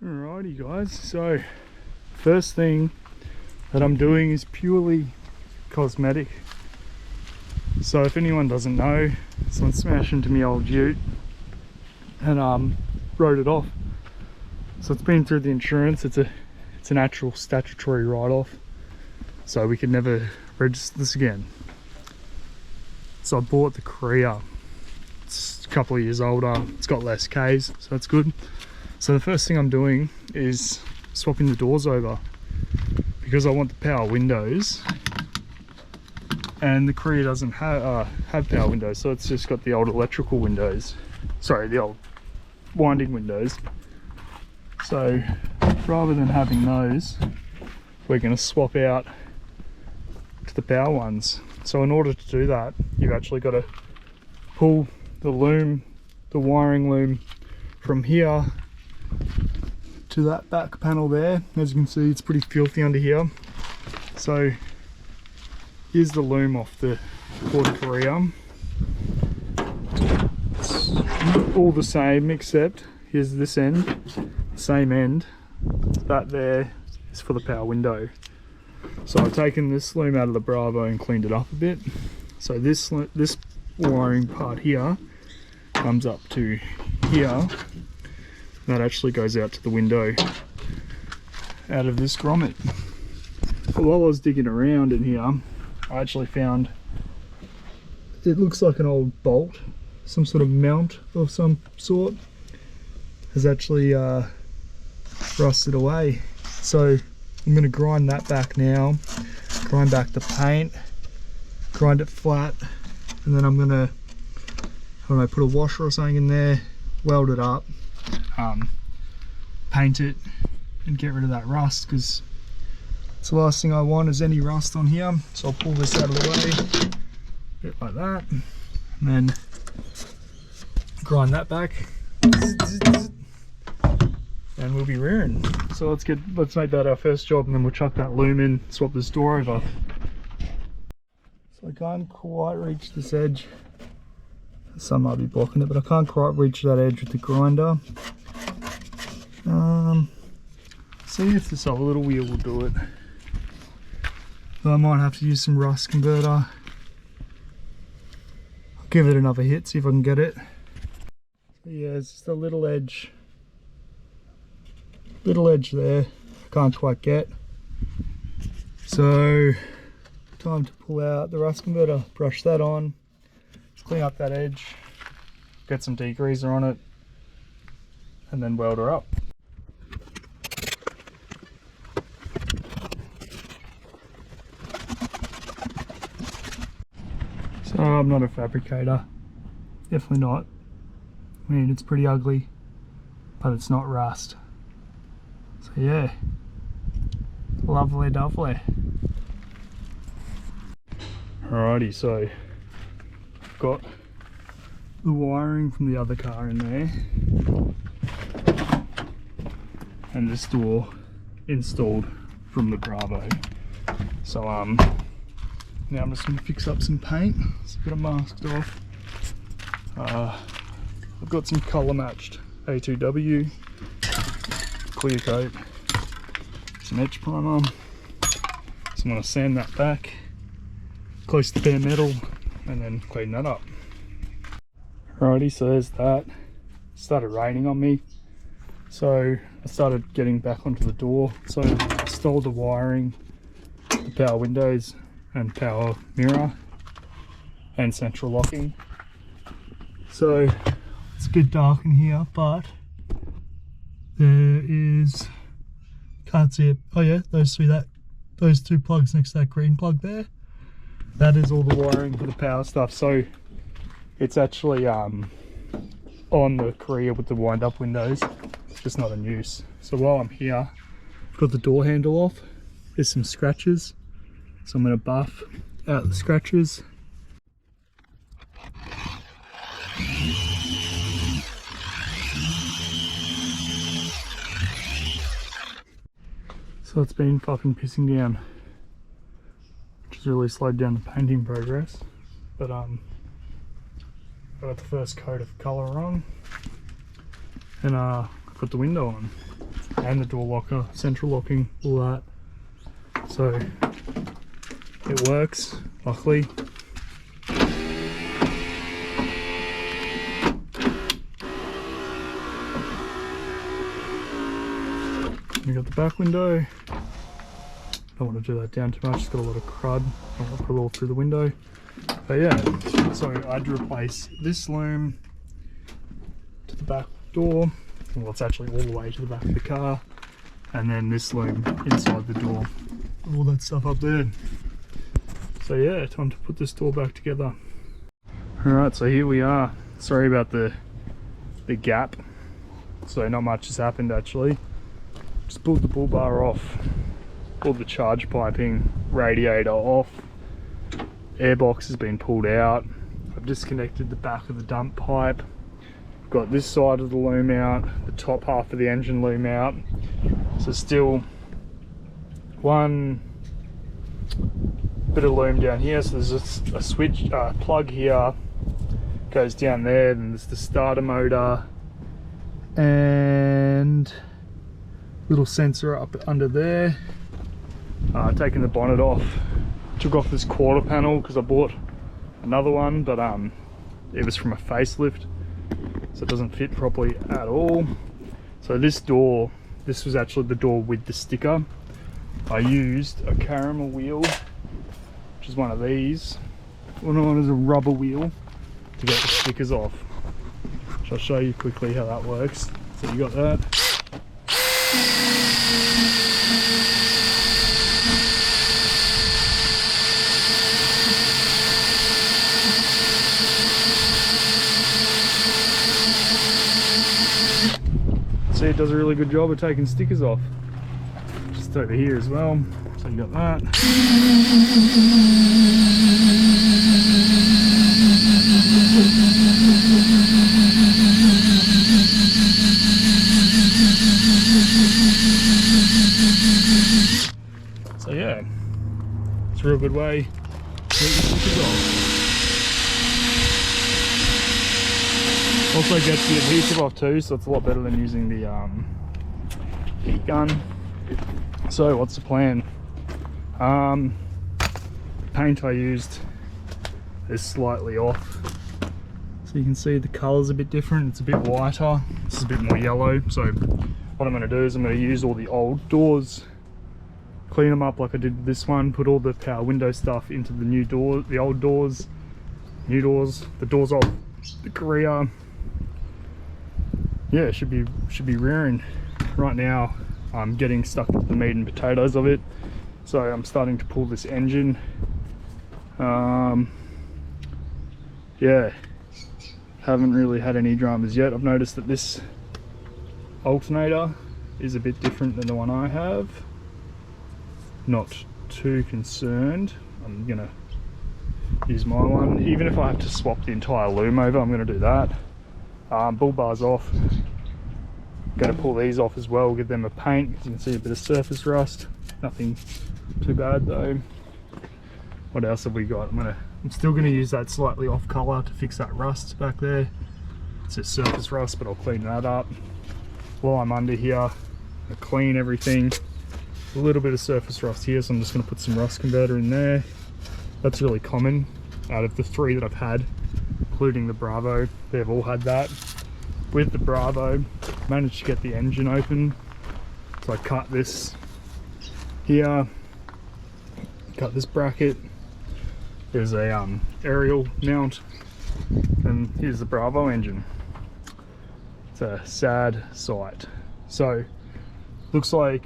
Alrighty guys, so first thing that I'm doing is purely cosmetic. So if anyone doesn't know, someone smashed into my old ute and wrote it off. So it's been through the insurance. It's an actual statutory write-off, so we could never register this again. So I bought the Korea. It's a couple of years older, it's got less Ks, so that's good. So the first thing I'm doing is swapping the doors over because I want the power windows, and the Korea doesn't have power windows, so it's just got the old electrical windows, sorry, the old winding windows. So rather than having those, we're going to swap out to the power ones. So in order to do that, you've actually got to pull the loom, the wiring loom, from here to that back panel there. As you can see, it's pretty filthy under here. So here's the loom off the Ford Korea. It's all the same, except here's this end, same end. That there is for the power window. So I've taken this loom out of the Bravo and cleaned it up a bit. So this wiring part here comes up to here. That actually goes out to the window out of this grommet. But while I was digging around in here, I actually found, it looks like an old bolt, some sort of mount of some sort has actually rusted away. So I'm going to grind that back now, grind back the paint, grind it flat, and then I'm going to, I don't know, put a washer or something in there, weld it up, paint it, and get rid of that rust, because it's the last thing I want is any rust on here. So I'll pull this out of the way, a bit like that, and then grind that back, and we'll be rearing. So let's make that our first job, and then we'll chuck that loom in, swap this door over. So I can't quite reach this edge. Some might be blocking it, but I can't quite reach that edge with the grinder. See if this other little wheel will do it. But I might have to use some rust converter. I'll give it another hit, see if I can get it. So yeah, it's just a little edge there I can't quite get. So time to pull out the rust converter, brush that on, clean up that edge, get some degreaser on it, and then weld her up. So I'm not a fabricator, definitely not. I mean, it's pretty ugly, but it's not rust. So yeah, lovely dovely. Alrighty, so I've got the wiring from the other car in there, and this door installed from the Bravo. So now I'm just going to fix up some paint. It's a bit of masked off. I've got some colour matched A2W, clear coat, some edge primer. So I'm going to sand that back close to bare metal and then clean that up. Alrighty, so there's that. It started raining on me, so I started getting back onto the door. So I installed the wiring, the power windows and power mirror and central locking. So it's a bit dark in here, but there is, can't see it. Oh yeah, those two plugs next to that green plug there. That is all the wiring for the power stuff. So it's actually on the Korea with the wind up windows, just not in use. So while I'm here, I've got the door handle off. There's some scratches, so I'm going to buff out the scratches. So it's been fucking pissing down, which has really slowed down the painting progress. But I got the first coat of colour on, and I've got put the window on. And the door locker, central locking, all that. So it works, luckily. We got the back window. Don't want to do that down too much, it's got a lot of crud. I don't want to put it all through the window. But yeah, so I had to replace this loom to the back door. Well, it's actually all the way to the back of the car. And then this loom inside the door. All that stuff up there. So yeah, time to put this door back together. Alright, so here we are. Sorry about the gap. So not much has happened actually. Just pulled the bull bar off. Pulled the charge piping, radiator off. Airbox has been pulled out. I've disconnected the back of the dump pipe. Got this side of the loom out, the top half of the engine loom out. So still one bit of loom down here. So there's a switch plug here, goes down there. Then there's the starter motor and little sensor up under there. Taking the bonnet off. Took off this quarter panel because I bought another one, but it was from a facelift, so it doesn't fit properly at all. So this door, this was actually the door with the sticker. I used a caramel wheel, which is one of these. One is a rubber wheel to get the stickers off. So I'll show you quickly how that works. So you got that. See, it does a really good job of taking stickers off. Just over here as well. So you got that. So yeah, it's a real good way to get your stickers off. Also gets the adhesive off too, so it's a lot better than using the heat gun. So what's the plan? The paint I used is slightly off. So you can see the colour's a bit different, it's a bit whiter. This is a bit more yellow. So what I'm going to do is I'm going to use all the old doors, clean them up like I did with this one, put all the power window stuff into the new door, the old doors, new doors, the doors off the Korea. Yeah, it should be rearing. Right now I'm getting stuck with the meat and potatoes of it, so I'm starting to pull this engine. Yeah, haven't really had any dramas yet. I've noticed that this alternator is a bit different than the one I have. Not too concerned. I'm gonna use my one. Even if I have to swap the entire loom over, I'm gonna do that. Bull bars off. Going to pull these off as well, give them a paint. You can see a bit of surface rust. Nothing too bad though. What else have we got? I'm still going to use that slightly off colour to fix that rust back there. It's just surface rust, but I'll clean that up. While I'm under here, I'll clean everything. A little bit of surface rust here, so I'm just going to put some rust converter in there. That's really common. Out of the 3 that I've had, including the Bravo, they've all had that. With the Bravo, managed to get the engine open, so I cut this here, cut this bracket. There's a aerial mount, and here's the Bravo engine. It's a sad sight. So looks like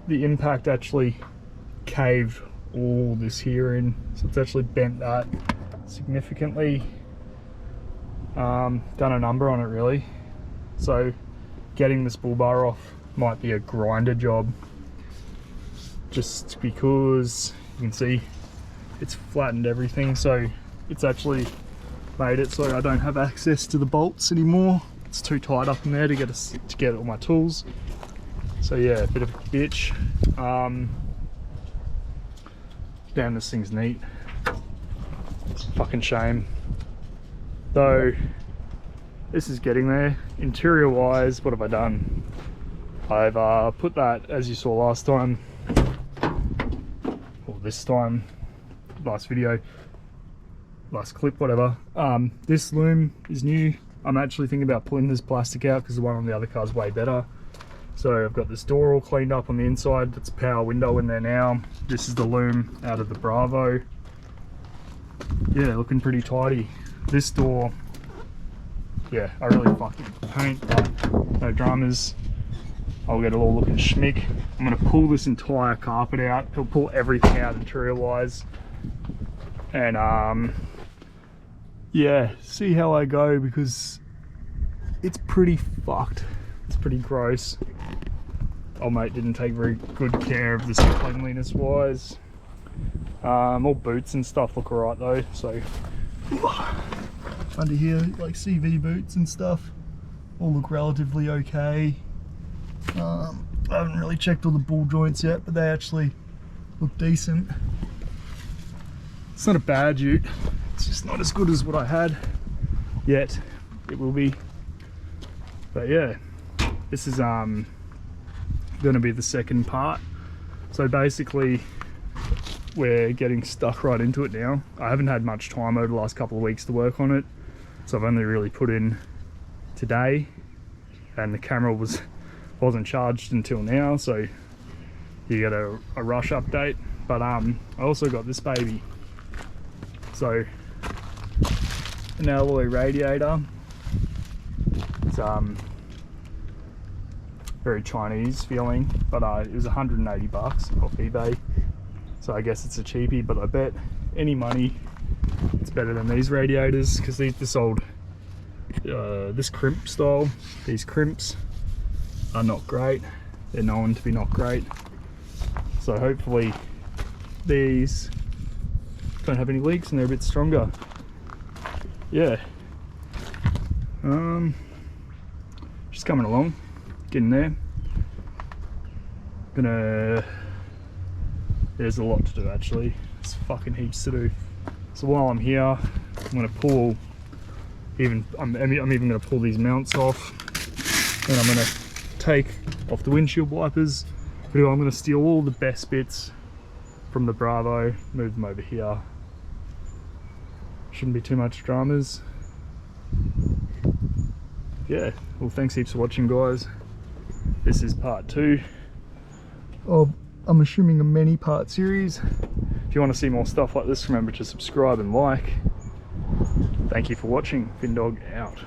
the impact actually caved all this here in, so it's actually bent that significantly. Done a number on it really. So getting this bull bar off might be a grinder job, just because you can see it's flattened everything, so it's actually made it so I don't have access to the bolts anymore. It's too tight up in there to get all my tools. So yeah, a bit of a bitch. Damn, this thing's neat. Fucking shame. Though this is getting there. Interior wise, what have I done? I've put that, as you saw last time, or this time, last video, last clip, whatever. This loom is new. I'm actually thinking about pulling this plastic out because the one on the other car is way better. So I've got this door all cleaned up on the inside. That's a power window in there now. This is the loom out of the Bravo. Yeah, looking pretty tidy. This door, yeah, I really fucking paint, but no dramas. I'll get it all looking schmick. I'm gonna pull this entire carpet out. He'll pull everything out interior-wise. And yeah, see how I go, because it's pretty fucked. It's pretty gross. Old mate didn't take very good care of this cleanliness wise. All boots and stuff look alright though, so under here, like CV boots and stuff, all look relatively okay. I haven't really checked all the ball joints yet, but they actually look decent. It's not a bad ute, it's just not as good as what I had yet. It will be. But yeah, this is going to be the second part. So basically we're getting stuck right into it now. I haven't had much time over the last couple of weeks to work on it, so I've only really put in today, and the camera wasn't charged until now, so you get a rush update. But I also got this baby, so an alloy radiator. It's very Chinese feeling, but it was 180 bucks off eBay, so I guess it's a cheapie. But I bet any money it's better than these radiators, because this old this crimp style, these crimps are not great. They're known to be not great, so hopefully these don't have any leaks and they're a bit stronger. Yeah, just coming along, getting there. There's a lot to do actually. There's fucking heaps to do. So while I'm here, I'm gonna pull. I'm even gonna pull these mounts off, and I'm gonna take off the windshield wipers. But I'm gonna steal all the best bits from the Bravo, move them over here. Shouldn't be too much dramas. Yeah, well, thanks heaps for watching, guys. This is part 2 of, I'm assuming, a many part series. If you want to see more stuff like this, remember to subscribe and like. Thank you for watching. Finndawg out.